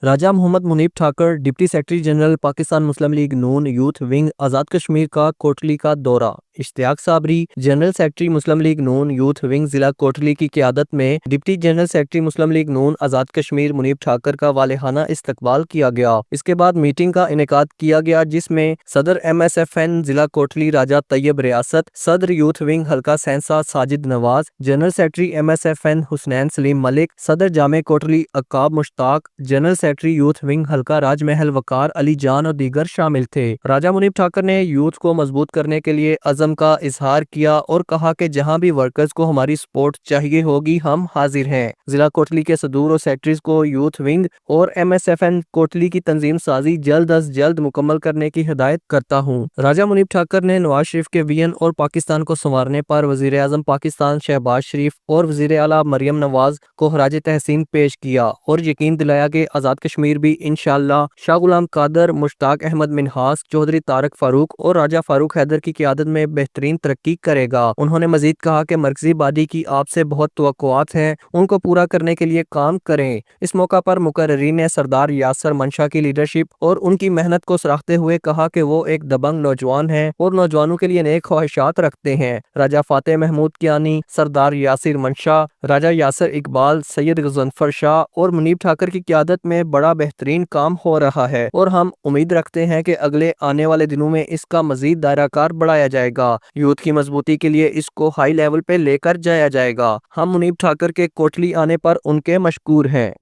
राजा Mohammad Muneeb Thakar, deputy secretary general Pakistan Muslim League Noon youth wing Azad Kashmir का कोटली का दौरा। Ishtiaq Sabri, general secretary Muslim League Noon youth wing जिला कोटली की क़यादत में deputy general secretary Muslim League Noon Azad Kashmir Muneeb Thakar का वालेहाना इस्तकबाल किया गया। इसके बाद मीटिंग का इनेकाद किया गया, जिसमें सदर MSFN जिला कोटली राजा तैयब रियासत, सदर यूथ विंग हल्का Sainsa Sajid Nawaz, general secretary MSFN Husnain Saleem Malik, सदर जामे Kotli Aqab Mushtaq, general secretary youth wing हल्का राजमहल वकार अली जान और दीगर शामिल थे। राजा मुनीब ठाकर ने यूथ को मजबूत करने के लिए अज़म का इजहार किया और कहा कि जहां भी वर्कर्स को हमारी सपोर्ट चाहिए होगी हम हाजिर हैं। जिला कोटली के सदूर और सेक्रेटरीज को यूथ विंग और MSFN कोटली की तंजीम साजी जल्द अज जल्द मुकम्मल करने की हिदायत करता हूँ। राजा मुनीब ठाकर ने नवाज शरीफ के विजन और पाकिस्तान को संवारने पर वजीर आजम पाकिस्तान शहबाज शरीफ और वजीर आला मरियम नवाज को खराज तहसीन पेश किया और यकीन दिलाया कि आज़ाद कश्मीर भी इंशाअल्लाह शाह गुलाम कादर, मुश्ताक अहमद मिन्हास, चौधरी तारक फारूक और राजा फारूक हैदर की क़यादत में बेहतरीन तरक्की करेगा। उन्होंने मजीद कहा कि मरकजी बादी की आपसे बहुत तवक्कुआत हैं, उनको पूरा करने के लिए काम करें। इस मौका पर मुकर्रीरीन ने सरदार यासर मंशा की लीडरशिप और उनकी मेहनत को सराहते हुए कहा कि वो एक दबंग नौजवान हैं और नौजवानों के लिए नेक ख्वाहिशात रखते हैं। राजा फातेह महमूद कियानी, सरदार यासिर मंशा, राजा यासर इकबाल, सैयद गजनफर शाह और मुनीब ठाकर की क़यादत में बड़ा बेहतरीन काम हो रहा है और हम उम्मीद रखते हैं कि अगले आने वाले दिनों में इसका मजीद दायराकार बढ़ाया जाएगा। यूथ की मजबूती के लिए इसको हाई लेवल पे लेकर जाया जाएगा। हम मुनीब ठाकर के कोटली आने पर उनके मशकूर हैं।